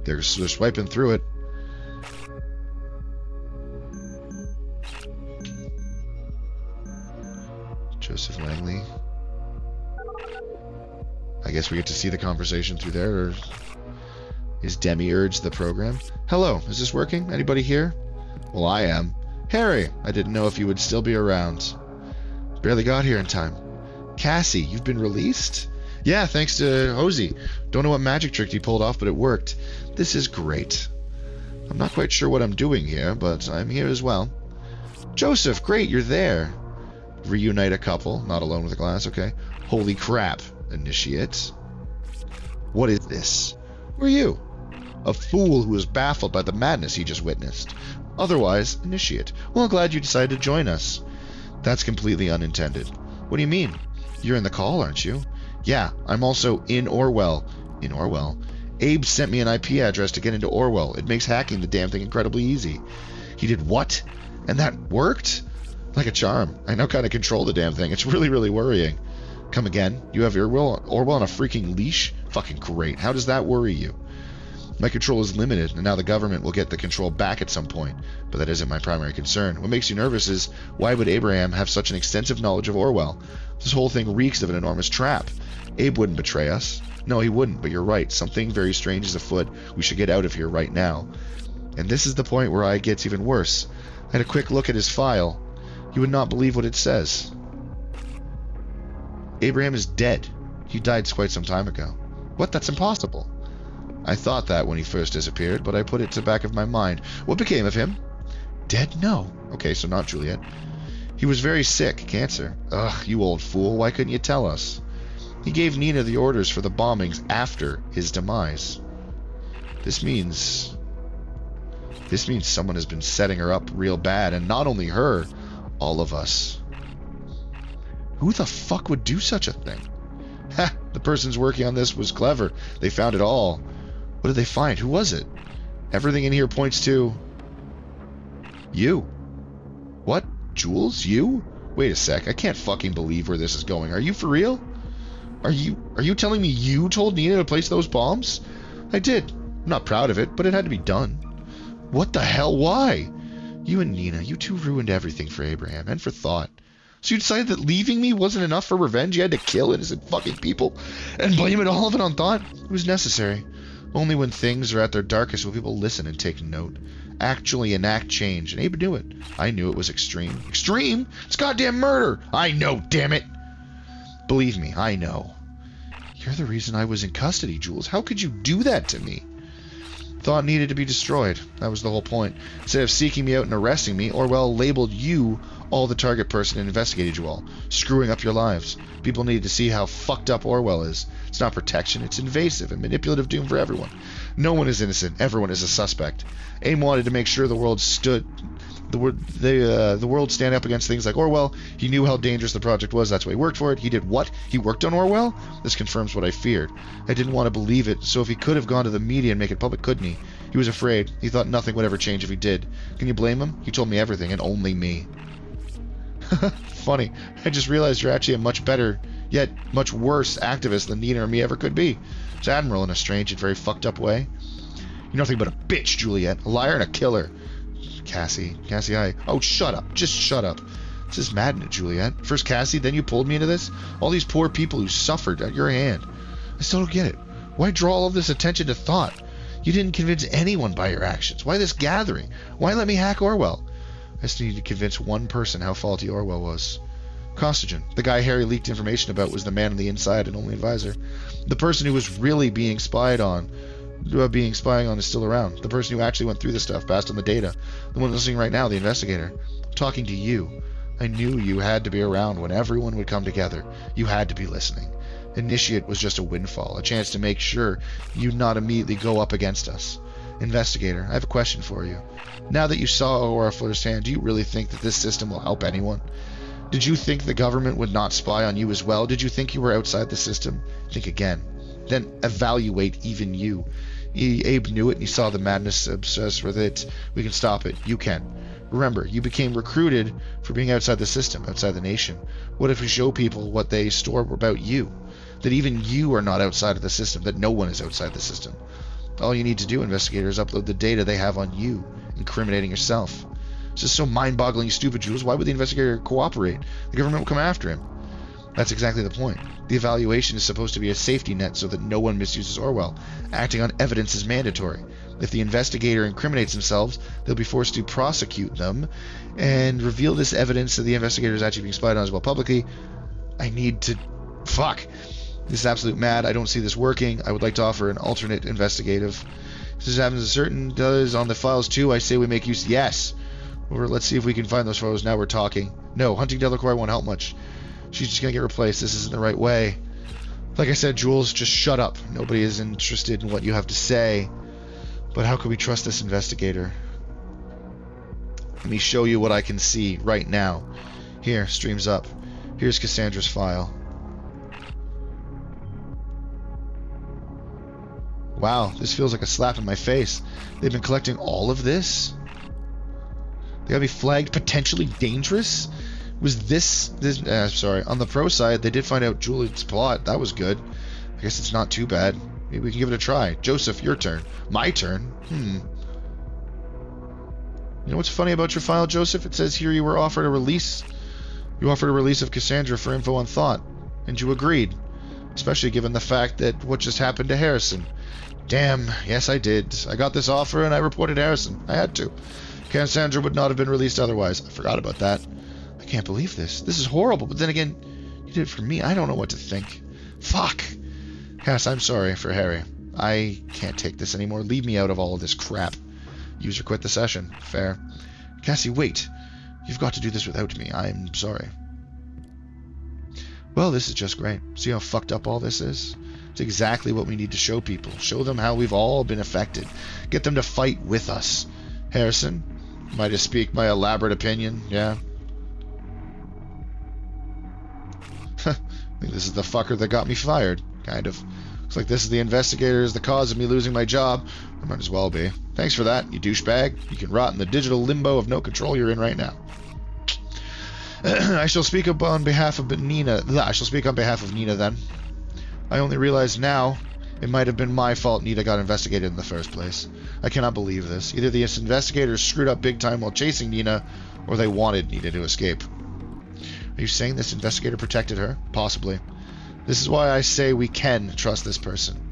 They're swiping through it. Joseph Langley. I guess we get to see the conversation through there. Or is Demiurge the program? Hello, is this working? Anybody here? Well, I am. Harry, I didn't know if you would still be around. Barely got here in time. Cassie, you've been released? Yeah, thanks to Hosey. Don't know what magic trick he pulled off, but it worked. This is great. I'm not quite sure what I'm doing here, but I'm here as well. Joseph, great, you're there. Reunite a couple. Not alone with a glass, okay. Holy crap, initiate. What is this? Who are you? A fool who is baffled by the madness he just witnessed. Otherwise, initiate. Well, I'm glad you decided to join us. That's completely unintended. What do you mean? You're in the call, aren't you? Yeah, I'm also in Orwell. In Orwell? Abe sent me an IP address to get into Orwell. It makes hacking the damn thing incredibly easy. He did what? And that worked? Like a charm. I now kind of control the damn thing. It's really, really worrying. Come again? You have Orwell on a freaking leash? Fucking great. How does that worry you? My control is limited, and now the government will get the control back at some point. But that isn't my primary concern. What makes you nervous is, why would Abraham have such an extensive knowledge of Orwell? This whole thing reeks of an enormous trap. Abe wouldn't betray us. No, he wouldn't, but you're right. Something very strange is afoot. We should get out of here right now. And this is the point where it gets even worse. I had a quick look at his file. You would not believe what it says. Abraham is dead. He died quite some time ago. What? That's impossible. I thought that when he first disappeared, but I put it to the back of my mind. What became of him? Dead? No. Okay, so not Juliet. He was very sick. Cancer. Ugh, you old fool. Why couldn't you tell us? He gave Nina the orders for the bombings after his demise. This means someone has been setting her up real bad, and not only her, all of us. Who the fuck would do such a thing? Ha! The person's working on this was clever. They found it all. What did they find? Who was it? Everything in here points to... you. What? Jules? You? Wait a sec. I can't fucking believe where this is going. Are you for real? Are you telling me you told Nina to place those bombs? I did. I'm not proud of it, but it had to be done. What the hell? Why? You and Nina, you two ruined everything for Abraham and for Thought. So you decided that leaving me wasn't enough for revenge? You had to kill innocent fucking people and blame all of it on Thought? It was necessary. Only when things are at their darkest will people listen and take note. Actually enact change. And Abe knew it. I knew it was extreme. Extreme? It's goddamn murder! I know, damn it! Believe me, I know. You're the reason I was in custody, Jules. How could you do that to me? Thought needed to be destroyed. That was the whole point. Instead of seeking me out and arresting me, Orwell labeled you all the target person and investigated you all, screwing up your lives. People needed to see how fucked up Orwell is. It's not protection, it's invasive and manipulative doom for everyone. No one is innocent, everyone is a suspect. AIM wanted to make sure the world stand up against things like Orwell. He knew how dangerous the project was, that's why he worked for it. He did what? He worked on Orwell? This confirms what I feared. I didn't want to believe it, so if he could have gone to the media and make it public, couldn't he? He was afraid. He thought nothing would ever change if he did. Can you blame him? He told me everything, and only me. Funny. I just realized you're actually a much better, yet much worse activist than Nina or me ever could be. It's Admiral in a strange and very fucked up way. You're nothing but a bitch, Juliet. A liar and a killer. Cassie, oh, shut up. Just shut up. This is madness, Juliet. First Cassie, then you pulled me into this? All these poor people who suffered at your hand. I still don't get it. Why draw all of this attention to Thought? You didn't convince anyone by your actions. Why this gathering? Why let me hack Orwell? I just need to convince one person how faulty Orwell was. Costigan, the guy Harry leaked information about, was the man on the inside and only advisor. The person who was really being spied on is still around. The person who actually went through the stuff, passed on the data. The one listening right now, the investigator. I'm talking to you. I knew you had to be around when everyone would come together. You had to be listening. Initiate was just a windfall, a chance to make sure you'd not immediately go up against us. Investigator, I have a question for you. Now that you saw Aurora firsthand, do you really think that this system will help anyone? Did you think the government would not spy on you as well? Did you think you were outside the system? Think again. Then evaluate even you. Abe knew it and he saw the madness, obsessed with it. We can stop it. You can. Remember, you became recruited for being outside the system, outside the nation. What if we show people what they store about you? That even you are not outside of the system, that no one is outside the system. All you need to do, investigator, is upload the data they have on you, incriminating yourself. This is so mind-bogglingly stupid, Jules. Why would the investigator cooperate? The government will come after him. That's exactly the point. The evaluation is supposed to be a safety net so that no one misuses Orwell. Acting on evidence is mandatory. If the investigator incriminates themselves, they'll be forced to prosecute them and reveal this evidence that the investigator is actually being spied on as well publicly. I need to... Fuck. This is absolute mad. I don't see this working. I would like to offer an alternate investigative. If this happens to certain does on the files too, I say we make use... Yes. Or let's see if we can find those photos. Now we're talking. No, hunting Delacroix won't help much. She's just going to get replaced. This isn't the right way. Like I said, Jules, just shut up. Nobody is interested in what you have to say. But how can we trust this investigator? Let me show you what I can see right now. Here, streams up. Here's Cassandra's file. Wow, this feels like a slap in my face. They've been collecting all of this? They gotta be flagged potentially dangerous? Was this sorry, on the pro side, they did find out Juliet's plot. That was good. I guess it's not too bad. Maybe we can give it a try. Joseph, your turn. My turn? You know what's funny about your file, Joseph? It says here you were offered a release. You offered a release of Cassandra for info on Thought, and you agreed. Especially given the fact that what just happened to Harrison. Damn, yes I did. I got this offer and I reported Harrison. I had to. Cassandra would not have been released otherwise. I forgot about that. I can't believe this. This is horrible, but then again, you did it for me. I don't know what to think. Fuck. Cass, I'm sorry for Harry. I can't take this anymore. Leave me out of all of this crap. User quit the session. Fair. Cassie, wait. You've got to do this without me. I'm sorry. Well, this is just great. See how fucked up all this is? It's exactly what we need to show people. Show them how we've all been affected. Get them to fight with us. Harrison, might I speak my elaborate opinion? Yeah? I think this is the fucker that got me fired. Kind of. Looks like this is the investigator is the cause of me losing my job. I might as well be. Thanks for that, you douchebag. You can rot in the digital limbo of no control you're in right now. I shall speak on behalf of Nina. I shall speak on behalf of Nina then. I only realize now it might have been my fault Nina got investigated in the first place. I cannot believe this. Either the investigators screwed up big time while chasing Nina, or they wanted Nina to escape. Are you saying this investigator protected her? Possibly. This is why I say we can trust this person.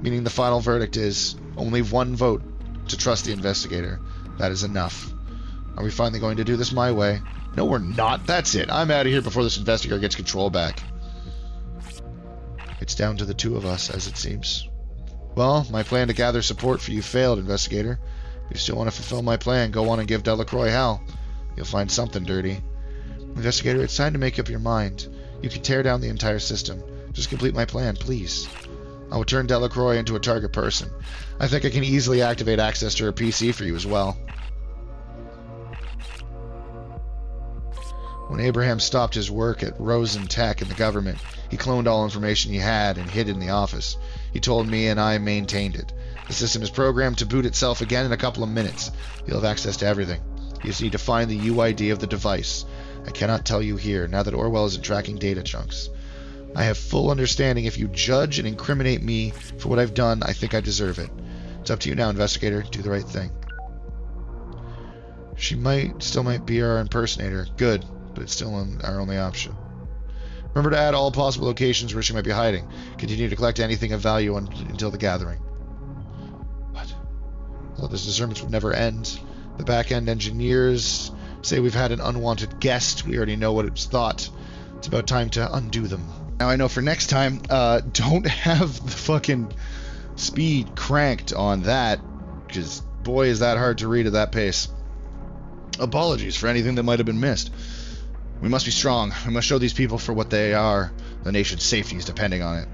Meaning the final verdict is only one vote to trust the investigator. That is enough. Are we finally going to do this my way? No, we're not. That's it. I'm out of here before this investigator gets control back. It's down to the two of us, as it seems. Well, my plan to gather support for you failed, investigator. If you still want to fulfill my plan, go on and give Delacroix hell. You'll find something dirty. Investigator, it's time to make up your mind. You can tear down the entire system. Just complete my plan, please. I will turn Delacroix into a target person. I think I can easily activate access to her PC for you as well. When Abraham stopped his work at Rosen Tech in the government, he cloned all information he had and hid it in the office. He told me and I maintained it. The system is programmed to boot itself again in a couple of minutes. You'll have access to everything. You just need to find the UID of the device. I cannot tell you here, now that Orwell isn't tracking data chunks. I have full understanding if you judge and incriminate me for what I've done, I think I deserve it. It's up to you now, investigator. Do the right thing. She still might be our impersonator. Good, but it's still our only option. Remember to add all possible locations where she might be hiding. Continue to collect anything of value until the gathering. What? I thought this discernment would never end. The back-end engineers say we've had an unwanted guest. We already know what it's thought. It's about time to undo them. Now I know for next time, don't have the fucking speed cranked on that, because boy is that hard to read at that pace. Apologies for anything that might have been missed. We must be strong. We must show these people for what they are. The nation's safety is depending on it.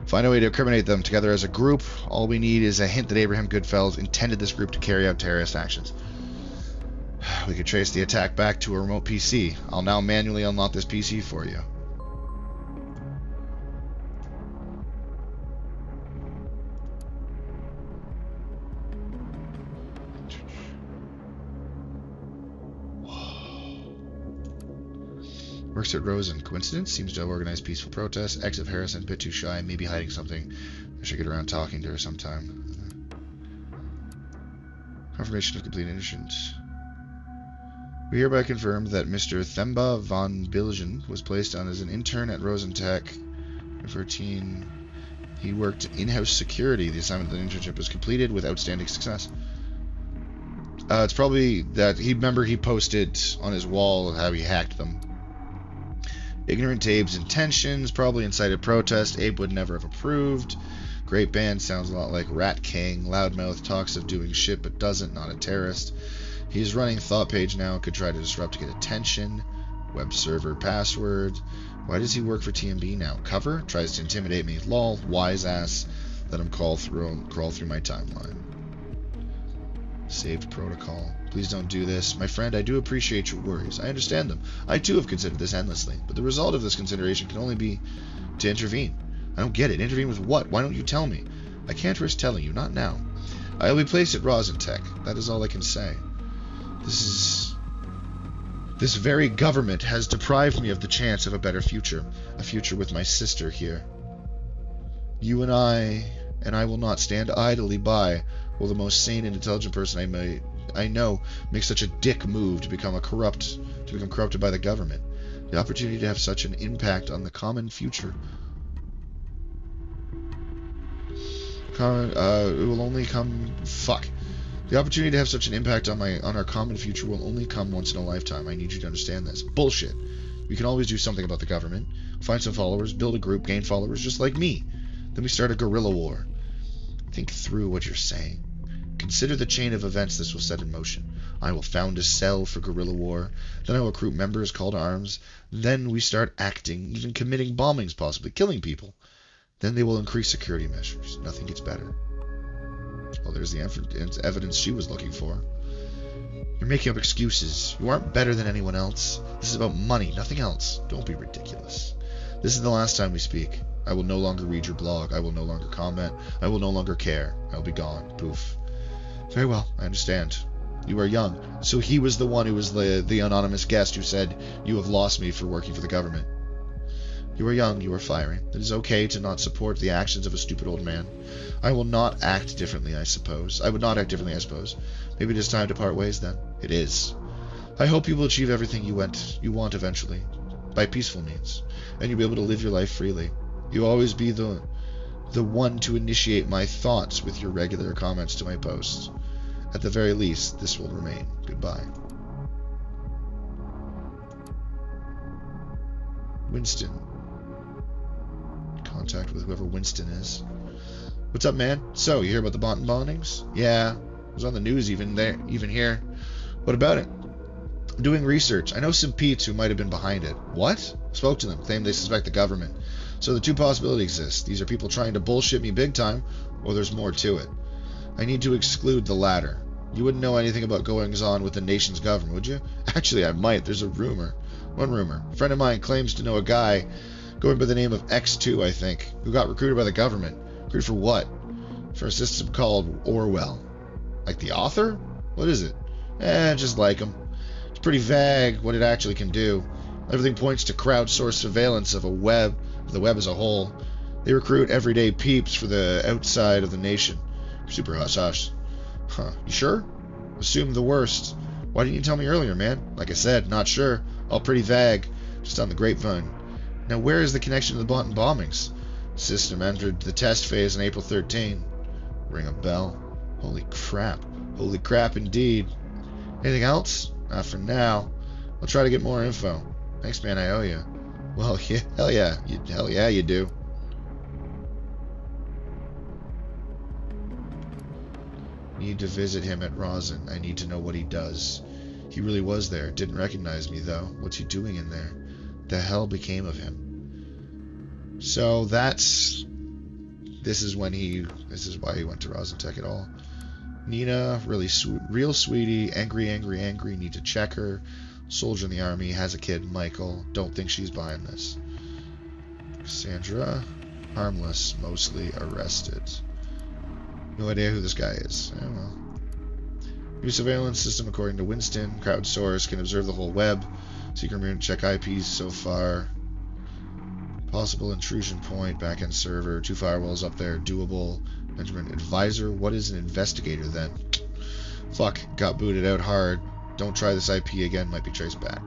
Find a way to incriminate them together as a group. All we need is a hint that Abraham Goodfellow intended this group to carry out terrorist actions. We could trace the attack back to a remote PC. I'll now manually unlock this PC for you. Works at Rosen. Coincidence? Seems to have organized peaceful protests. Ex of Harrison, bit too shy, maybe hiding something. I should get around talking to her sometime. Confirmation of complete innocence. We hereby confirm that Mr. Themba von Bilgen was placed on as an intern at Rosentech. 2014. He worked in-house security. The assignment of the internship was completed with outstanding success. It's probably that he posted on his wall how he hacked them. Ignorant to Abe's intentions, probably incited protest. Abe would never have approved. Great band, sounds a lot like Rat King. Loudmouth talks of doing shit but doesn't, not a terrorist. He's running Thought Page now, could try to disrupt to get attention. Web server password. Why does he work for TMB now? Cover? Tries to intimidate me. Lol. Wise ass. Let him crawl through my timeline. Saved protocol. Please don't do this. My friend, I do appreciate your worries. I understand them. I too have considered this endlessly. But the result of this consideration can only be to intervene. I don't get it. Intervene with what? Why don't you tell me? I can't risk telling you. Not now. I will be placed at Rosentech. That is all I can say. This very government has deprived me of the chance of a better future. A future with my sister here. You and I will not stand idly by while the most sane and intelligent person I know makes such a dick move to become corrupted by the government. The opportunity to have such an impact on the common future. It will only come. Fuck. The opportunity to have such an impact on our common future will only come once in a lifetime. I need you to understand this. Bullshit. We can always do something about the government. Find some followers, build a group, gain followers, just like me. Then we start a guerrilla war. Think through what you're saying. Consider the chain of events this will set in motion. I will found a cell for guerrilla war. Then I will recruit members, call to arms. Then we start acting, even committing bombings, possibly killing people. Then they will increase security measures. Nothing gets better. Well, there's the evidence she was looking for. You're making up excuses. You aren't better than anyone else. This is about money, nothing else. Don't be ridiculous. This is the last time we speak. I will no longer read your blog. I will no longer comment. I will no longer care. I will be gone. Poof. Very well, I understand. You are young. So he was the one who was the anonymous guest who said, you have lost me for working for the government. You are young, you are fiery. It is okay to not support the actions of a stupid old man. I will not act differently, I suppose. I would not act differently, I suppose. Maybe it is time to part ways, then. It is. I hope you will achieve everything you want eventually, by peaceful means, and you'll be able to live your life freely. You'll always be the one to initiate my thoughts with your regular comments to my posts. At the very least, this will remain. Goodbye. Winston. Contact with whoever Winston is. What's up, man? So, you hear about the bombings? Yeah, it was on the news even here. What about it? I'm doing research. I know some Petes who might have been behind it. What? Spoke to them. Claimed they suspect the government. So the two possibilities exist. These are people trying to bullshit me big time, or there's more to it. I need to exclude the latter. You wouldn't know anything about goings-on with the nation's government, would you? Actually, I might. There's a rumor. One rumor. A friend of mine claims to know a guy going by the name of X2, I think, who got recruited by the government. Recruited for what? For a system called Orwell. Like the author? What is it? Just like him. It's pretty vague what it actually can do. Everything points to crowdsourced surveillance of the web as a whole. They recruit everyday peeps for the outside of the nation. Super hush-hush. Huh, you sure? Assume the worst. Why didn't you tell me earlier, man? Like I said, not sure. All pretty vague. Just on the grapevine. Now, where is the connection to the Bonton bombings? System entered the test phase on April 13. Ring a bell. Holy crap. Holy crap indeed. Anything else? Not for now. I'll try to get more info. Thanks, man, I owe you. Well, yeah, hell yeah, you do. Need to visit him at Rosin. I need to know what he does. He really was there. Didn't recognize me, though. What's he doing in there? The hell became of him? So this is why he went to Rosentech at all. Nina, really sweet, real sweetie, angry, need to check her. Soldier in the army, has a kid, Michael. Don't think she's behind this. Sandra, harmless, mostly arrested. No idea who this guy is. Oh well. New surveillance system according to Winston. Crowdsource can observe the whole web. Secret immune check IPs so far. Possible intrusion point, backend server, 2 firewalls up there, doable. Benjamin, advisor, what is an investigator then? Fuck, got booted out hard. Don't try this IP again, might be traced back.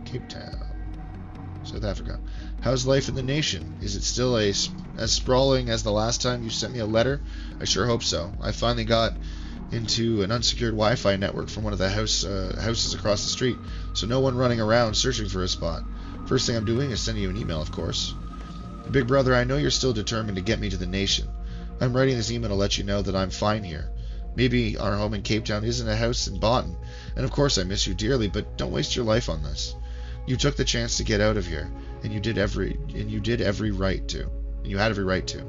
Cape Town, South Africa. How's life in the nation? Is it still as sprawling as the last time you sent me a letter? I sure hope so. I finally got into an unsecured Wi-Fi network from one of the houses across the street, so no one running around searching for a spot. First thing I'm doing is sending you an email, of course. Big brother, I know you're still determined to get me to the nation. I'm writing this email to let you know that I'm fine here. Maybe our home in Cape Town isn't a house in Bontton, and of course I miss you dearly, but don't waste your life on this. You took the chance to get out of here, and you had every right to.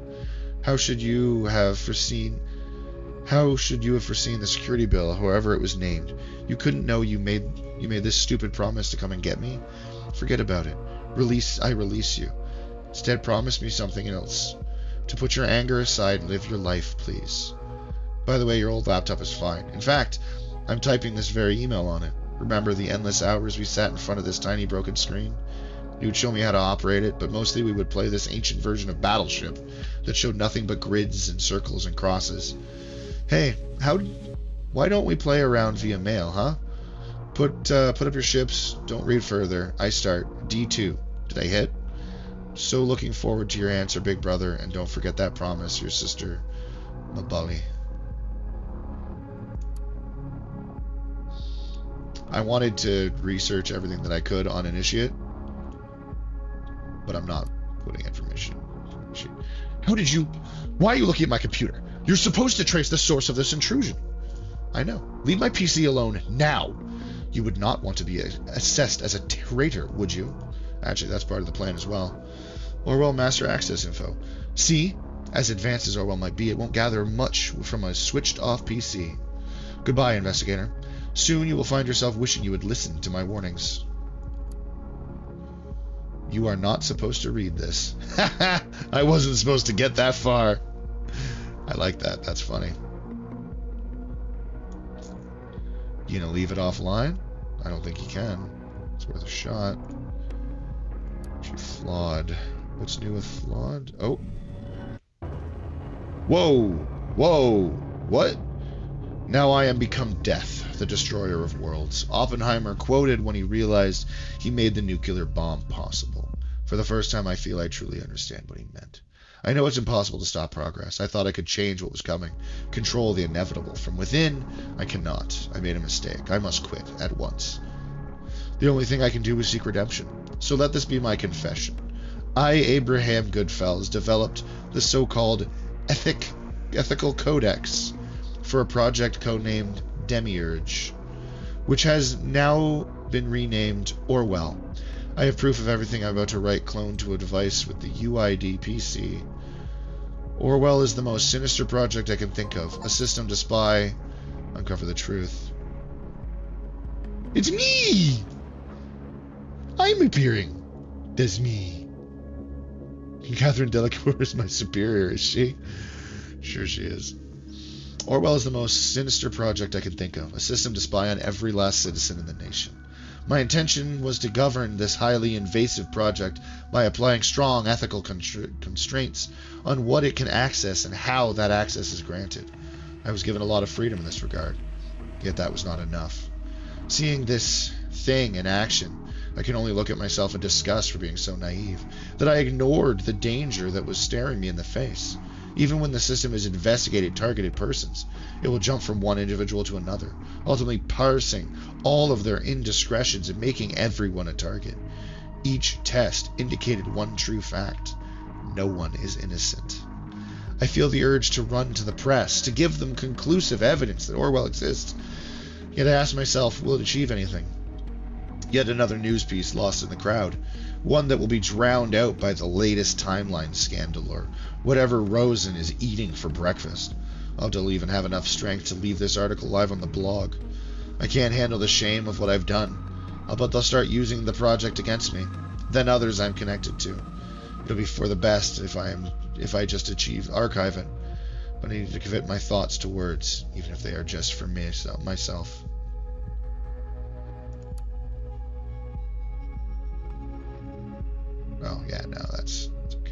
How should you have foreseen the security bill, however it was named? You couldn't know you made this stupid promise to come and get me? Forget about it. I release you. Instead, promise me something else. To put your anger aside and live your life, please. By the way, your old laptop is fine. In fact, I'm typing this very email on it. Remember the endless hours we sat in front of this tiny broken screen? You would show me how to operate it, but mostly we would play this ancient version of Battleship that showed nothing but grids and circles and crosses. Hey, why don't we play around via mail, huh? Put up your ships, don't read further. I start. D2. Did I hit? So looking forward to your answer, big brother, and don't forget that promise, your sister, Mabali. I wanted to research everything that I could on Initiate, but I'm not putting information. Why are you looking at my computer? You're supposed to trace the source of this intrusion. I know. Leave my PC alone now. You would not want to be assessed as a traitor, would you? Actually, that's part of the plan as well. Orwell master access info. See, as advanced as Orwell might be, it won't gather much from a switched-off PC. Goodbye, investigator. Soon you will find yourself wishing you had listened to my warnings. You are not supposed to read this. I wasn't supposed to get that far. I like that. That's funny. You gonna leave it offline? I don't think you can. It's worth a shot. She flawed. What's new with flawed? Oh. Whoa. Whoa. What? Now I am become death, the destroyer of worlds. Oppenheimer quoted when he realized he made the nuclear bomb possible. For the first time, I feel I truly understand what he meant. I know it's impossible to stop progress. I thought I could change what was coming, control the inevitable. From within, I cannot. I made a mistake. I must quit at once. The only thing I can do is seek redemption. So let this be my confession. I, Abraham Goodfellas, developed the so-called ethical codex for a project codenamed Demiurge, which has now been renamed Orwell. I have proof of everything I'm about to write cloned to a device with the UID PC. Orwell is the most sinister project I can think of, a system to spy, uncover the truth. It's me! I'm appearing. That's me. Catherine Delacour is my superior, is she? Sure she is. Orwell is the most sinister project I can think of, a system to spy on every last citizen in the nation. My intention was to govern this highly invasive project by applying strong ethical constraints on what it can access and how that access is granted. I was given a lot of freedom in this regard, yet that was not enough. Seeing this thing in action, I can only look at myself in disgust for being so naive, that I ignored the danger that was staring me in the face. Even when the system has investigated targeted persons, it will jump from one individual to another, ultimately parsing all of their indiscretions and making everyone a target. Each test indicated one true fact. No one is innocent. I feel the urge to run to the press, to give them conclusive evidence that Orwell exists. Yet I ask myself, will it achieve anything? Yet another news piece lost in the crowd. One that will be drowned out by the latest timeline scandal or whatever Rosen is eating for breakfast. I'll even have enough strength to leave this article live on the blog. I can't handle the shame of what I've done. I'll bet they'll start using the project against me. Then others I'm connected to. It'll be for the best if I just archive it. I need to commit my thoughts to words, even if they are just for me, myself. Oh, yeah, no, that's okay.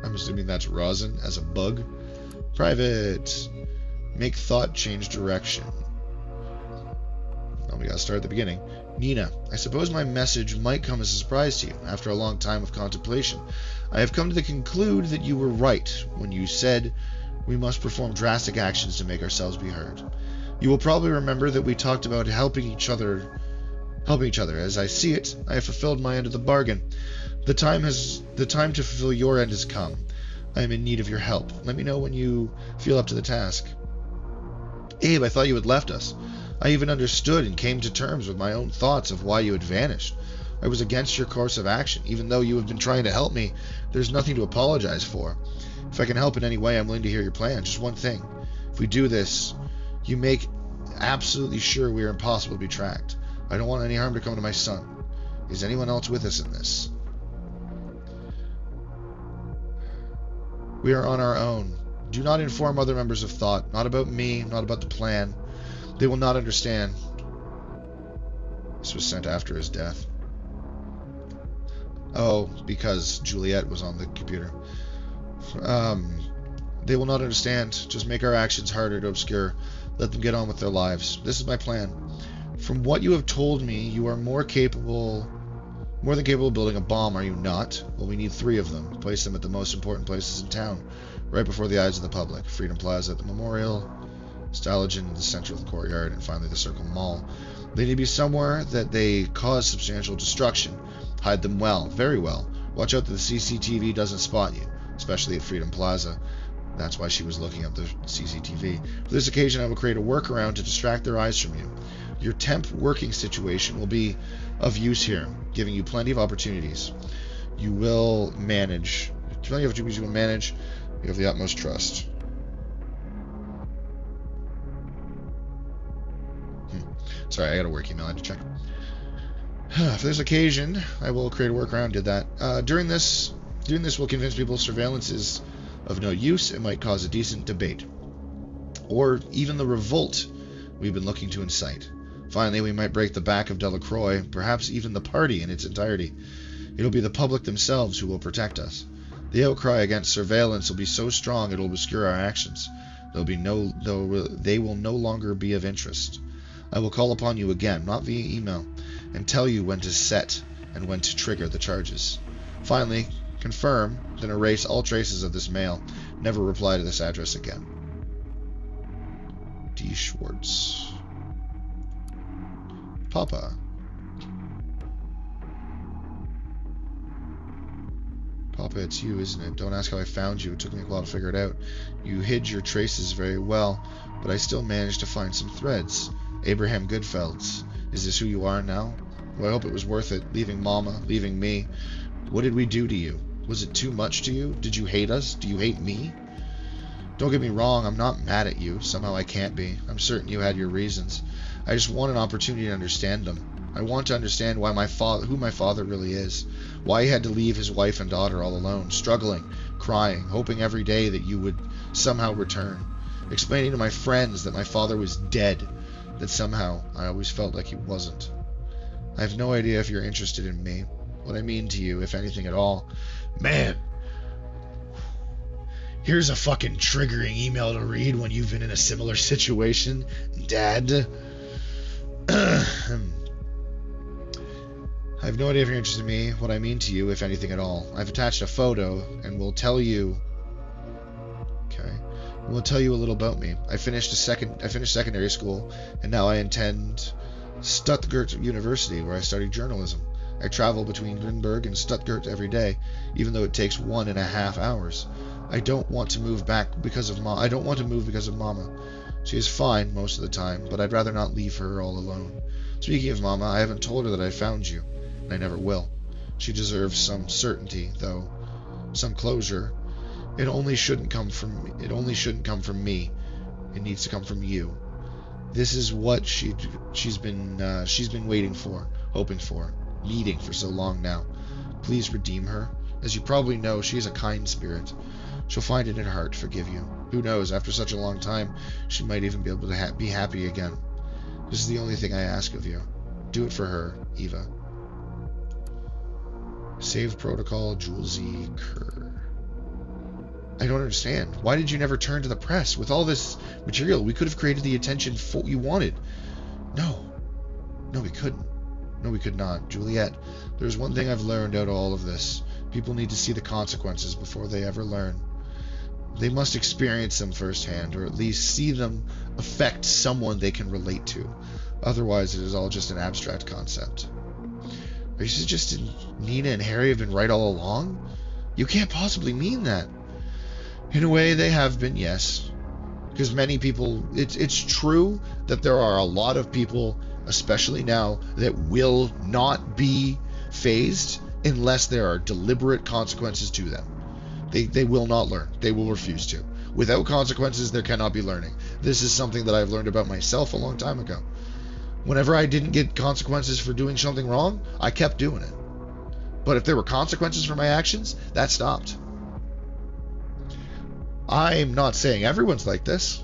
I'm assuming that's rosin as a bug. Private. Make thought change direction. Oh, we gotta start at the beginning. Nina, I suppose my message might come as a surprise to you. After a long time of contemplation, I have come to the conclusion that you were right when you said we must perform drastic actions to make ourselves be heard. You will probably remember that we talked about helping each other. As I see it, I have fulfilled my end of the bargain. The time to fulfill your end has come. I am in need of your help. Let me know when you feel up to the task. Abe, I thought you had left us. I even understood and came to terms with my own thoughts of why you had vanished. I was against your course of action. Even though you have been trying to help me, there's nothing to apologize for. If I can help in any way, I'm willing to hear your plan. Just one thing. If we do this, you make absolutely sure we are impossible to be tracked. I don't want any harm to come to my son. Is anyone else with us in this? We are on our own. Do not inform other members of Thought. Not about me, not about the plan. They will not understand. This was sent after his death. Oh, because Juliet was on the computer. They will not understand. Just make our actions harder to obscure. Let them get on with their lives. This is my plan. From what you have told me, you are more than capable of building a bomb, are you not? Well, we need 3 of them. Place them at the most important places in town, right before the eyes of the public. Freedom Plaza at the Memorial, Stylogen in the center of the courtyard, and finally the Circle Mall. They need to be somewhere that they cause substantial destruction. Hide them well, very well. Watch out that the CCTV doesn't spot you, especially at Freedom Plaza. That's why she was looking up the CCTV. For this occasion, I will create a workaround to distract their eyes from you. Your temp working situation will be of use here, giving you plenty of opportunities. You will manage. Plenty of opportunities you will manage. You have the utmost trust. Sorry, I got a work email. I had to check. For this occasion, I will create a workaround. Did that. Doing this will convince people surveillance is of no use. It might cause a decent debate, or even the revolt we've been looking to incite. Finally, we might break the back of Delacroix, perhaps even the party in its entirety. It'll be the public themselves who will protect us. The outcry against surveillance will be so strong it'll obscure our actions. They will no longer be of interest. I will call upon you again, not via email, and tell you when to set and when to trigger the charges. Finally, confirm, then erase all traces of this mail. Never reply to this address again. D. Schwartz. Papa. Papa, it's you, isn't it? Don't ask how I found you. It took me a while to figure it out. You hid your traces very well, but I still managed to find some threads. Abraham Goodfelds. Is this who you are now? Well, I hope it was worth it. Leaving Mama, leaving me. What did we do to you? Was it too much to you? Did you hate us? Do you hate me? Don't get me wrong, I'm not mad at you. Somehow I can't be. I'm certain you had your reasons. I just want an opportunity to understand them. I want to understand who my father really is. Why he had to leave his wife and daughter all alone, struggling, crying, hoping every day that you would somehow return. Explaining to my friends that my father was dead, that somehow I always felt like he wasn't. I have no idea if you're interested in me, what I mean to you, if anything at all. Man, here's a fucking triggering email to read when you've been in a similar situation, Dad. I have no idea if you're interested in me, what I mean to you, if anything at all. I've attached a photo, and will tell you. Okay, will tell you a little about me. I finished secondary school, and now I attend Stuttgart University, where I study journalism. I travel between Nuremberg and Stuttgart every day, even though it takes 1.5 hours. I don't want to move because of Mama. She is fine most of the time, but I'd rather not leave her all alone. Speaking of Mama, I haven't told her that I found you, and I never will. She deserves some certainty, though, some closure. It only shouldn't come from me. It needs to come from you. This is what she's been waiting for, hoping for, needing for so long now. Please redeem her. As you probably know, she is a kind spirit. She'll find it in her heart to forgive you. Who knows, after such a long time, she might even be able to be happy again. This is the only thing I ask of you. Do it for her, Eva. Save protocol, Jules E. Kerr. I don't understand. Why did you never turn to the press? With all this material, we could have created the attention you wanted. No. No, we couldn't. No, we could not. Juliet, there's one thing I've learned out of all of this. People need to see the consequences before they ever learn. They must experience them firsthand, or at least see them affect someone they can relate to. Otherwise, it is all just an abstract concept. Are you suggesting Nina and Harry have been right all along? You can't possibly mean that. In a way, they have been, yes. Because many people... It's true that there are a lot of people, especially now, that will not be phased unless there are deliberate consequences to them. They will not learn. They will refuse to. Without consequences, there cannot be learning. This is something that I've learned about myself a long time ago. Whenever I didn't get consequences for doing something wrong, I kept doing it. But if there were consequences for my actions, that stopped. I'm not saying everyone's like this,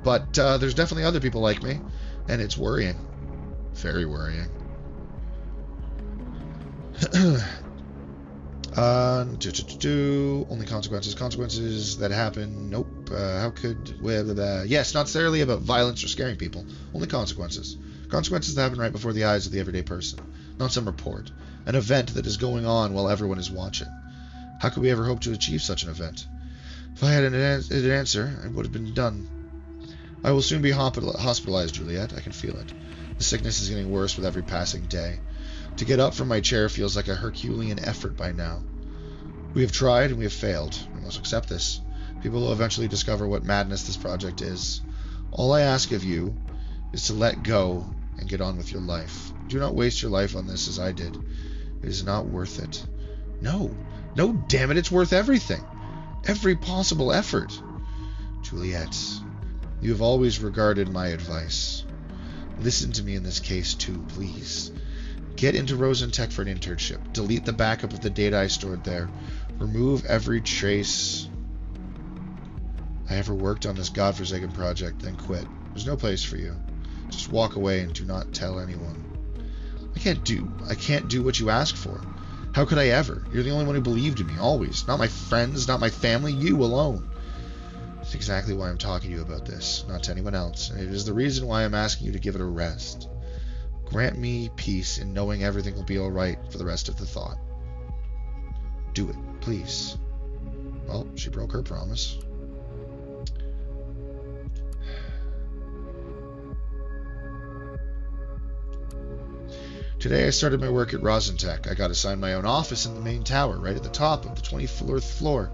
but there's definitely other people like me, and it's worrying. Very worrying. Only consequences. Consequences that happen. Nope. How could... Yes, not necessarily about violence or scaring people. Only consequences. Consequences that happen right before the eyes of the everyday person. Not some report. An event that is going on while everyone is watching. How could we ever hope to achieve such an event? If I had an answer, it would have been done. I will soon be hospitalized, Juliet. I can feel it. The sickness is getting worse with every passing day. To get up from my chair feels like a Herculean effort by now. We have tried and we have failed. We must accept this. People will eventually discover what madness this project is. All I ask of you is to let go and get on with your life. Do not waste your life on this as I did. It is not worth it. No. No, damn it, it's worth everything. Every possible effort. Juliet, you have always regarded my advice. Listen to me in this case too, please. Get into Rosentech for an internship. Delete the backup of the data I stored there. Remove every trace I ever worked on this godforsaken project, then quit. There's no place for you. Just walk away and do not tell anyone. I can't do what you ask for. How could I ever? You're the only one who believed in me, always. Not my friends, not my family, you alone. That's exactly why I'm talking to you about this, not to anyone else. And it is the reason why I'm asking you to give it a rest. Grant me peace in knowing everything will be alright for the rest of the thought. Do it, please. Well, she broke her promise. Today I started my work at Rosentech. I got assigned my own office in the main tower, right at the top of the 24th floor,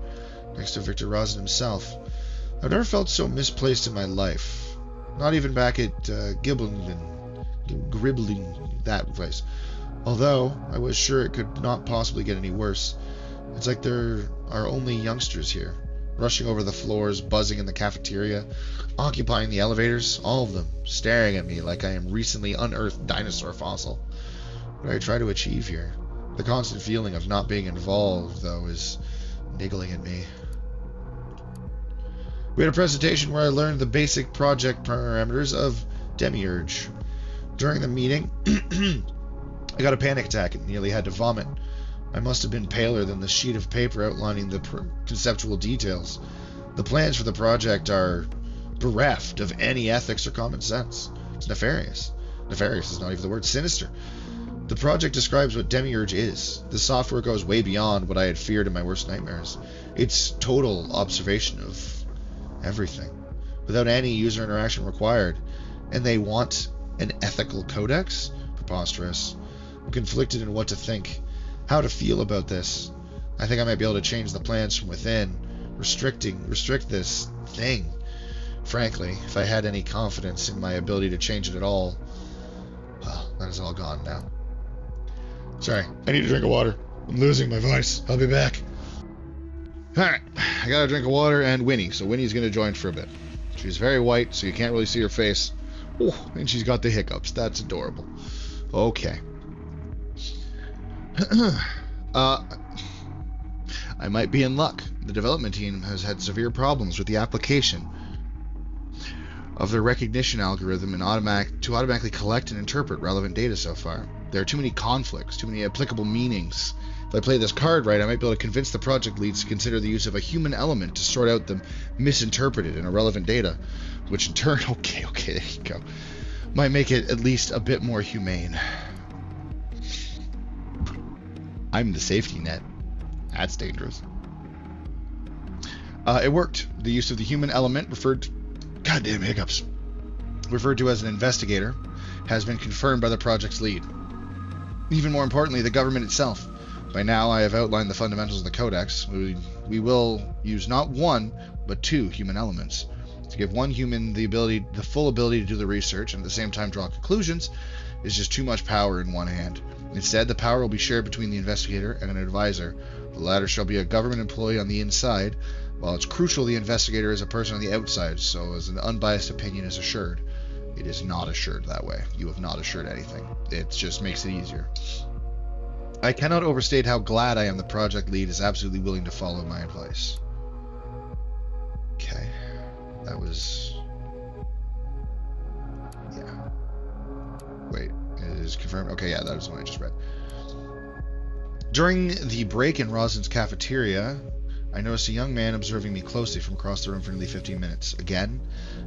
next to Victor Rosen himself. I've never felt so misplaced in my life. Not even back at Gribbling, that place. Although, I was sure it could not possibly get any worse. It's like there are only youngsters here, rushing over the floors, buzzing in the cafeteria, occupying the elevators, all of them, staring at me like I am recently unearthed dinosaur fossil. What I try to achieve here? The constant feeling of not being involved, though, is niggling at me. We had a presentation where I learned the basic project parameters of Demiurge. During the meeting, I got a panic attack and nearly had to vomit. I must have been paler than the sheet of paper outlining the conceptual details. The plans for the project are bereft of any ethics or common sense. It's nefarious. Nefarious is not even the word. Sinister. The project describes what Demiurge is. The software goes way beyond what I had feared in my worst nightmares. It's total observation of everything, without any user interaction required. And they want an ethical codex? Preposterous. I'm conflicted in what to think, how to feel about this. I think I might be able to change the plans from within, restrict this thing. Frankly, if I had any confidence in my ability to change it at all, well, that is all gone now. Sorry, I need a drink of water. I'm losing my voice. I'll be back. Alright, I got a drink of water and Winnie. So Winnie's going to join for a bit. She's very white, so you can't really see her face. Oh, and she's got the hiccups. That's adorable. Okay. I might be in luck. The development team has had severe problems with the application of their recognition algorithm and to automatically collect and interpret relevant data so far. There are too many conflicts, too many applicable meanings. If I play this card right, I might be able to convince the project leads to consider the use of a human element to sort out the misinterpreted and irrelevant data, which in turn, okay, there you go, might make it at least a bit more humane. I'm the safety net. That's dangerous. It worked. The use of the human element goddamn hiccups. Referred to as an investigator, has been confirmed by the project's lead. Even more importantly, the government itself. By now, I have outlined the fundamentals of the Codex. We will use not one, but two human elements. To give one human the full ability to do the research and at the same time draw conclusions is just too much power in one hand. Instead, the power will be shared between the investigator and an advisor. The latter shall be a government employee on the inside, while it's crucial the investigator is a person on the outside, so as an unbiased opinion is assured. It is not assured that way. You have not assured anything. It just makes it easier. I cannot overstate how glad I am the project lead is absolutely willing to follow my advice. Okay. That was... yeah. Wait, it is confirmed? Okay, yeah, that was the one I just read. During the break in Rosin's cafeteria, I noticed a young man observing me closely from across the room for nearly 15 minutes. Again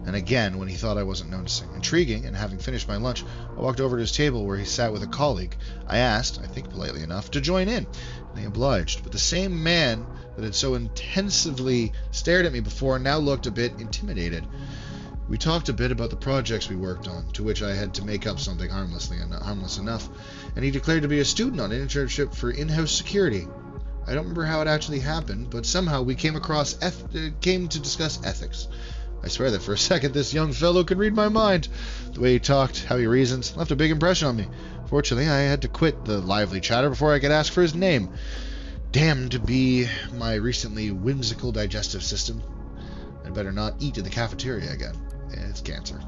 and again when he thought I wasn't noticing. Intriguing, and having finished my lunch, I walked over to his table where he sat with a colleague. I asked, I think politely enough, to join in, and he obliged. But the same man that had so intensively stared at me before now looked a bit intimidated. We talked a bit about the projects we worked on, to which I had to make up something harmless enough, and he declared to be a student on an internship for in-house security. I don't remember how it actually happened, but somehow we came to discuss ethics. I swear that for a second this young fellow could read my mind. The way he talked, how he reasoned, left a big impression on me. Fortunately, I had to quit the lively chatter before I could ask for his name. Damned to be my recently whimsical digestive system. I'd better not eat in the cafeteria again. It's cancer.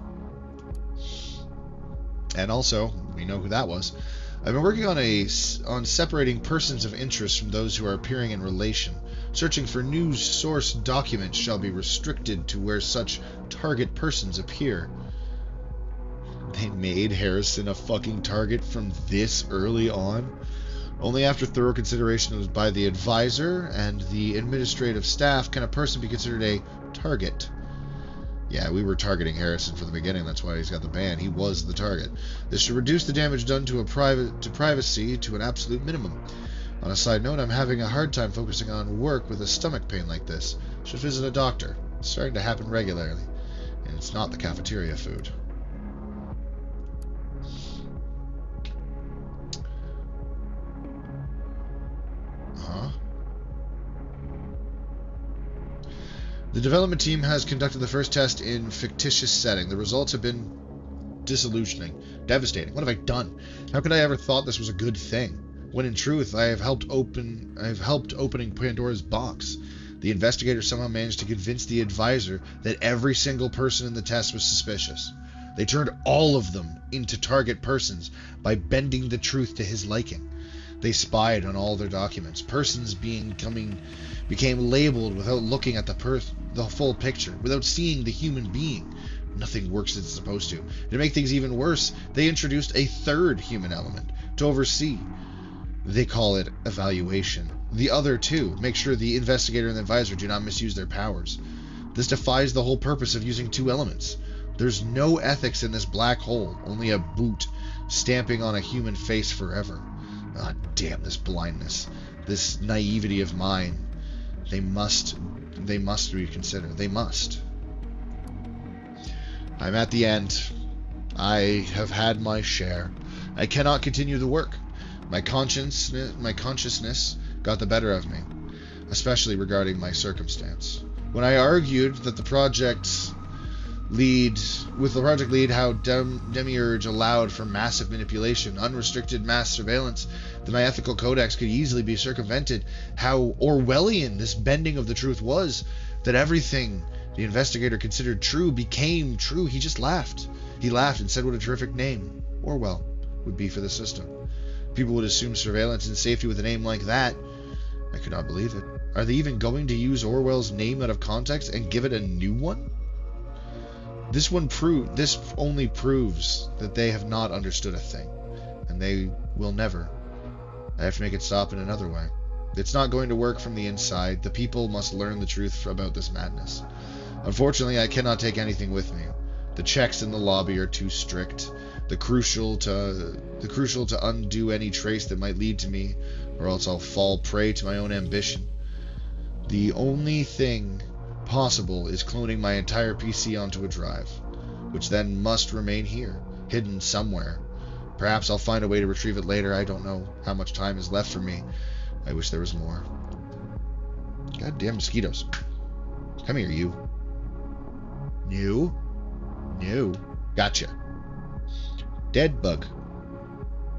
And also, we know who that was. I've been working on separating persons of interest from those who are appearing in relation. Searching for news source documents shall be restricted to where such target persons appear. They made Harrison a fucking target from this early on? Only after thorough consideration by the advisor and the administrative staff can a person be considered a target. Yeah, we were targeting Harrison from the beginning. That's why he's got the ban. He was the target. This should reduce the damage done to privacy to an absolute minimum. On a side note, I'm having a hard time focusing on work with a stomach pain like this. Should visit a doctor. It's starting to happen regularly. And it's not the cafeteria food. The development team has conducted the first test in fictitious setting. The results have been disillusioning, devastating. What have I done? How could I ever thought this was a good thing? When in truth, I have helped opening Pandora's box. The investigator somehow managed to convince the advisor that every single person in the test was suspicious. They turned all of them into target persons by bending the truth to his liking. They spied on all their documents. Persons became labeled without looking at the full picture, without seeing the human being. Nothing works as it's supposed to. To make things even worse, they introduced a third human element to oversee. They call it evaluation. The other two make sure the investigator and the advisor do not misuse their powers. This defies the whole purpose of using two elements. There's no ethics in this black hole, only a boot stamping on a human face forever. Ah, damn this blindness, this naivety of mine. They must reconsider. They must. I'm at the end. I have had my share. I cannot continue the work. My consciousness got the better of me, especially regarding my circumstance. When I argued that the project lead how Demiurge allowed for massive manipulation, unrestricted mass surveillance, that my ethical codex could easily be circumvented, how Orwellian this bending of the truth was, that everything the investigator considered true became true, he just laughed. He laughed and said what a terrific name Orwell would be for the system. People would assume surveillance and safety with a name like that. I could not believe it. Are they even going to use Orwell's name out of context and give it a new one? This only proves that they have not understood a thing, and they will never. I have to make it stop in another way. It's not going to work from the inside. The people must learn the truth about this madness. Unfortunately, I cannot take anything with me. The checks in the lobby are too strict. The crucial to undo any trace that might lead to me, or else I'll fall prey to my own ambition. The only thing possible is cloning my entire PC onto a drive, which then must remain here, hidden somewhere. Perhaps I'll find a way to retrieve it later. I don't know how much time is left for me. I wish there was more. Goddamn mosquitoes. Come here, you. You. Gotcha. Dead bug.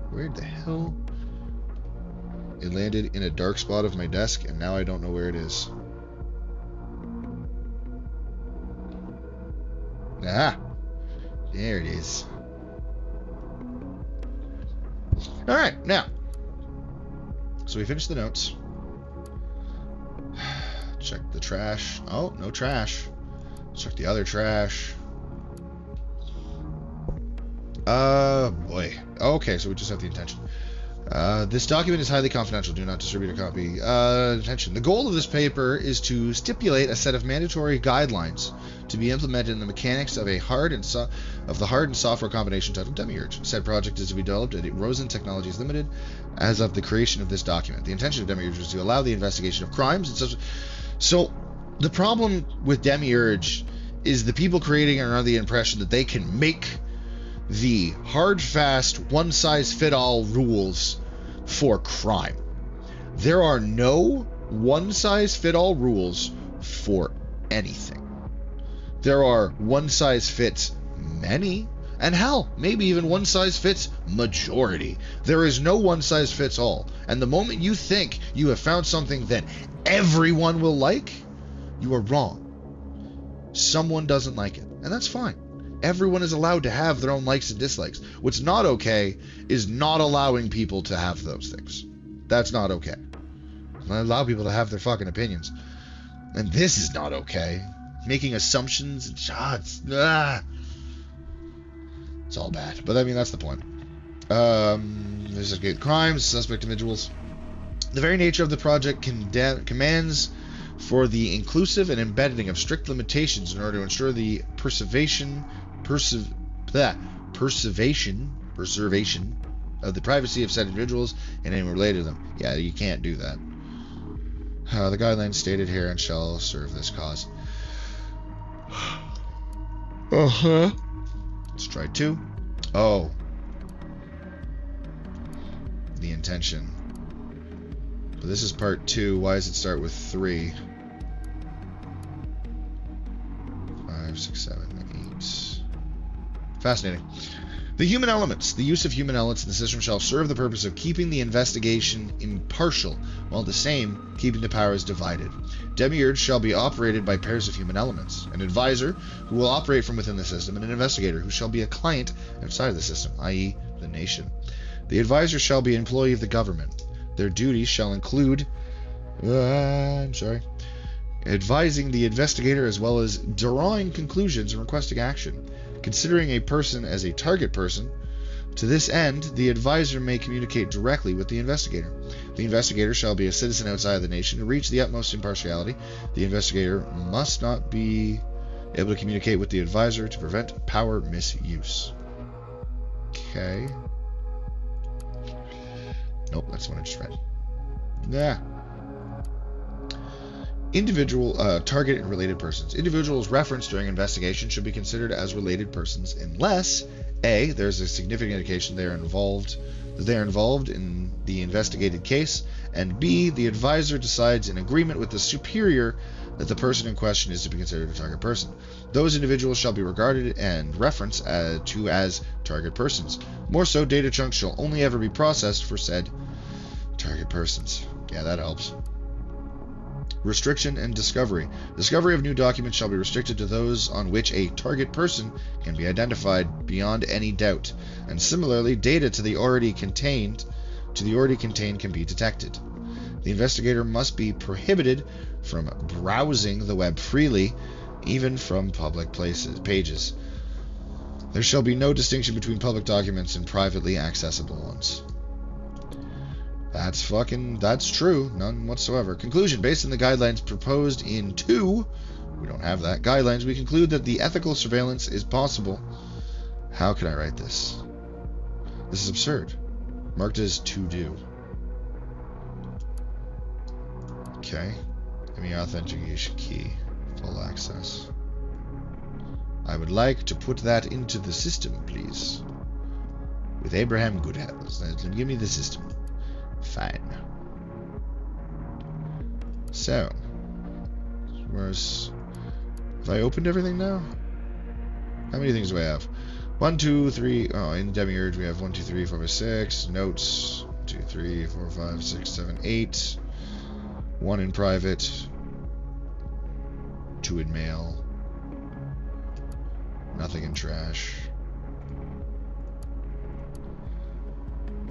Where the hell? It landed in a dark spot of my desk, and now I don't know where it is. Ah! There it is. Alright, now. So we finished the notes. Check the trash. Oh, no trash. Check the other trash. Boy. Okay, so we just have the intention. This document is highly confidential. Do not distribute a copy. Attention. The goal of this paper is to stipulate a set of mandatory guidelines to be implemented in the mechanics of the hard and software combination titled Demiurge. Said project is to be developed at Rosen Technologies Limited as of the creation of this document. The intention of Demiurge is to allow the investigation of crimes and such. So, the problem with Demiurge is the people creating it are under the impression that they can make the hard, fast, one-size-fit-all rules for crime. There are no one-size-fit-all rules for anything. There are one-size-fits-many, and hell, maybe even one-size-fits-majority. There is no one-size-fits-all. And the moment you think you have found something that everyone will like, you are wrong. Someone doesn't like it, and that's fine. Everyone is allowed to have their own likes and dislikes. What's not okay is not allowing people to have those things. That's not okay. I allow people to have their fucking opinions. And this is not okay. Making assumptions and shots. It's all bad. But I mean, that's the point. Investigate crimes, suspect individuals. The very nature of the project commands for the inclusive and embedding of strict limitations in order to ensure the preservation of the privacy of said individuals and anyone related to them. Yeah, you can't do that. The guidelines stated here and shall serve this cause. Let's try 2. Oh. The intention. But this is part 2. Why does it start with 3? 5, 6, 7, 8. Fascinating. The human elements. The use of human elements in the system shall serve the purpose of keeping the investigation impartial, while the same keeping the powers divided. Demiurge shall be operated by pairs of human elements. An advisor, who will operate from within the system, and an investigator, who shall be a client outside of the system, i.e. the nation. The advisor shall be an employee of the government. Their duties shall include... advising the investigator as well as drawing conclusions and requesting action. Considering a person as a target person, to this end, the advisor may communicate directly with the investigator. The investigator shall be a citizen outside of the nation to reach the utmost impartiality. The investigator must not be able to communicate with the advisor to prevent power misuse. Okay. Nope, that's the one I just read. Yeah. Individual, target and related persons. Individuals referenced during investigation should be considered as related persons unless A, there's a significant indication they are involved in the investigated case, and B, the advisor decides in agreement with the superior that the person in question is to be considered a target person. Those individuals shall be regarded and referenced to as target persons. More so, data chunks shall only ever be processed for said target persons. Yeah, that helps. Restriction and discovery. Discovery of new documents shall be restricted to those on which a target person can be identified beyond any doubt, and similarly, data to the already contained can be detected. The investigator must be prohibited from browsing the web freely, even from public pages. There shall be no distinction between public documents and privately accessible ones. That's true. None whatsoever. Conclusion. Based on the guidelines proposed in 2, we don't have that, guidelines, we conclude that the ethical surveillance is possible. How can I write this? This is absurd. Marked as to do. Okay. Give me authentication key. Full access. I would like to put that into the system, please. With Abraham Goodhells. Give me the system. Fine. So. Where's... Have I opened everything now? How many things do I have? 1, 2, 3. Oh, in Demiurge we have 1, 2, 3, 4, 5, 6. Notes. 1, 2, 3, 4, 5, 6, 7, 8. 1 in private. 2 in mail. Nothing in trash.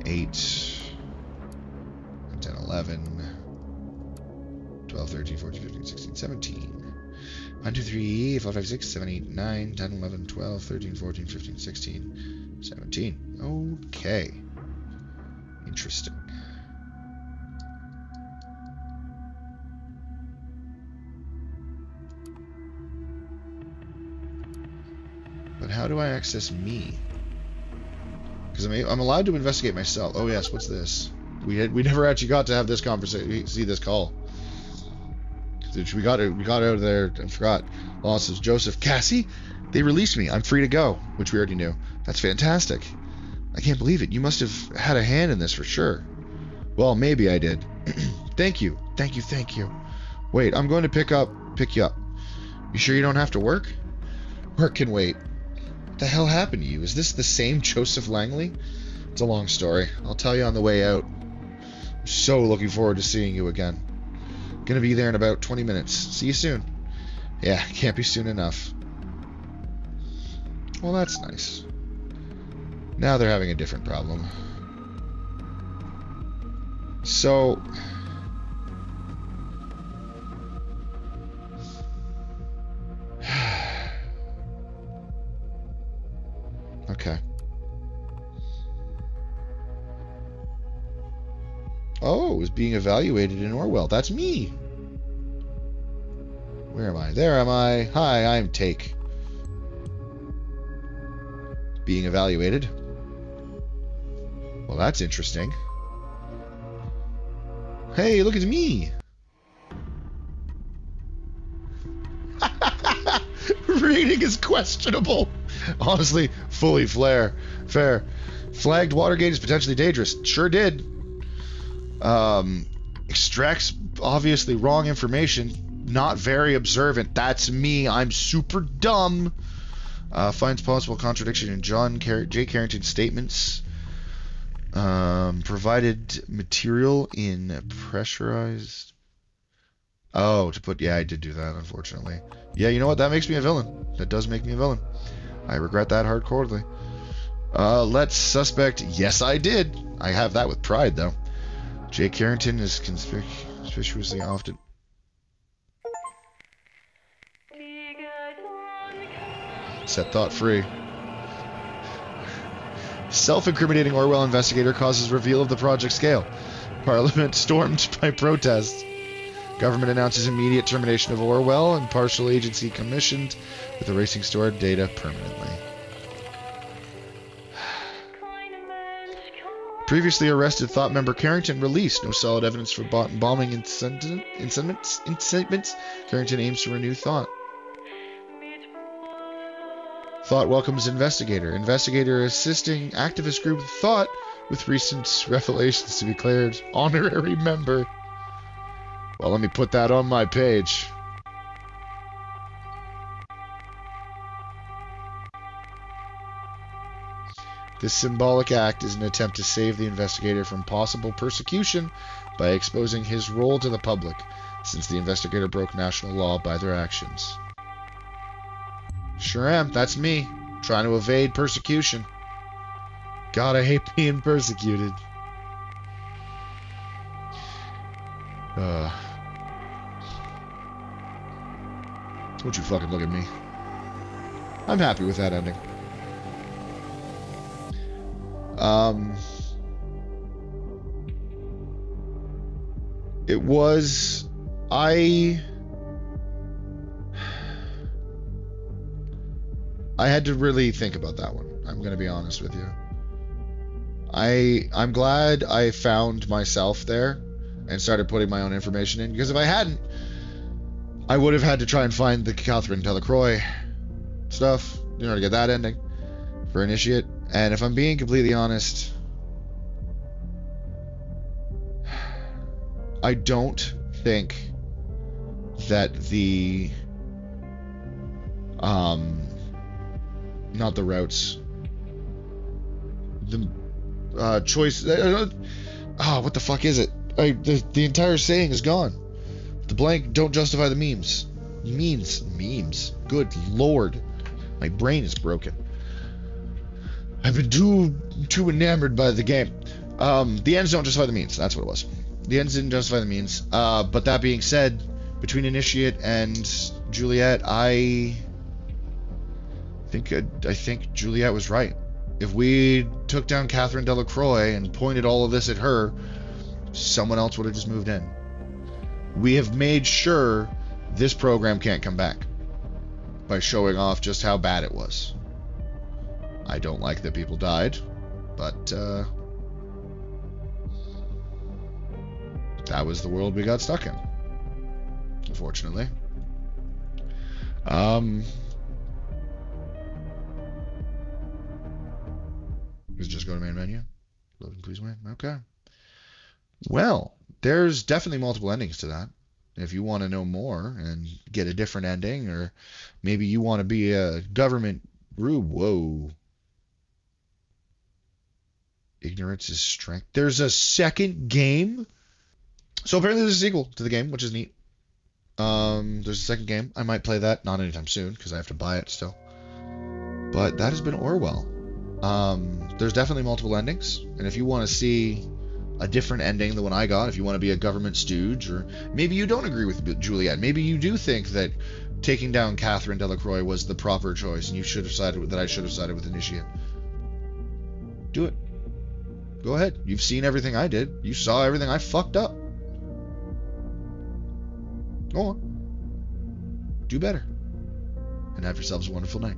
8. 10, 11. 12, 13, 14, 15, 16, 17. 1, 2, 3, 4, 5, 6, 7, 8, 9, 10, 11, 12, 13, 14, 15, 16, 17. Okay. Interesting. But how do I access me? Because I'm allowed to investigate myself. Oh yes, what's this? We never actually got to have this conversation. See this call. We got out of there and forgot. Losses. Joseph. Cassie? They released me. I'm free to go. Which we already knew. That's fantastic. I can't believe it. You must have had a hand in this for sure. Well, maybe I did. Thank you. Thank you. Thank you. Wait, I'm going to pick you up. You sure you don't have to work? Work can wait. What the hell happened to you? Is this the same Joseph Langley? It's a long story. I'll tell you on the way out. I'm so looking forward to seeing you again. Gonna be there in about 20 minutes. See you soon. Yeah, can't be soon enough. Well, that's nice. Now they're having a different problem. So... Okay. Oh, it was being evaluated in Orwell. That's me. Where am I? There am I. Hi, I'm Take. Being evaluated. Well, that's interesting. Hey, look at me. Reading is questionable. Honestly, fully fair. Flagged Watergate is potentially dangerous. Sure did. Extracts obviously wrong information. Not very observant. That's me. I'm super dumb. Finds possible contradiction in J. Carrington's statements. Provided material in pressurized... Oh, yeah, I did do that, unfortunately. Yeah, you know what? That makes me a villain. That does make me a villain. I regret that hardcorely. Let's suspect... Yes, I did. I have that with pride, though. J. Carrington is conspicuously often... Set thought free. Self-incriminating Orwell investigator causes reveal of the project scale. Parliament stormed by protests. Government announces immediate termination of Orwell and partial agency commissioned with erasing stored data permanently. Previously arrested thought member Carrington released. No solid evidence for bombing incitements. Carrington aims to renew thought. Thought welcomes investigator. Investigator assisting activist group Thought with recent revelations to be declared honorary member. Well, let me put that on my page. This symbolic act is an attempt to save the investigator from possible persecution by exposing his role to the public, since the investigator broke national law by their actions. Sure am. That's me. Trying to evade persecution. God, I hate being persecuted. Uh, don't you fucking look at me. I'm happy with that ending. It was... I had to really think about that one. I'm going to be honest with you. I'm glad I found myself there and started putting my own information in, because if I hadn't, I would have had to try and find the Catherine Delacroix stuff, you know, to get that ending for Initiate. And if I'm being completely honest, I don't think that the not the routes, the choice, what the fuck is it? The entire saying is gone. The blank don't justify the memes. Memes. Good lord. My brain is broken. I've been too enamored by the game. The ends don't justify the means. That's what it was. The ends didn't justify the means. But that being said, between Initiate and Juliet, I think Juliet was right. If we took down Catherine Delacroix and pointed all of this at her, someone else would have just moved in. We have made sure this program can't come back by showing off just how bad it was. I don't like that people died, but that was the world we got stuck in, unfortunately. Just go to main menu. Loading, please wait. Okay. Well, there's definitely multiple endings to that. If you want to know more and get a different ending, or maybe you want to be a government rube. Whoa. Ignorance is strength. There's a second game. So apparently there's a sequel to the game, which is neat. There's a second game. I might play that. Not anytime soon, because I have to buy it still. But that has been Orwell. There's definitely multiple endings. And if you want to see a different ending than what I got, if you want to be a government stooge, or maybe you don't agree with Juliet, maybe you do think that taking down Catherine Delacroix was the proper choice, and you should have sided with, that I should have sided with Initiate. Do it. Go ahead. You've seen everything I did. You saw everything I fucked up. Go on. Do better. And have yourselves a wonderful night.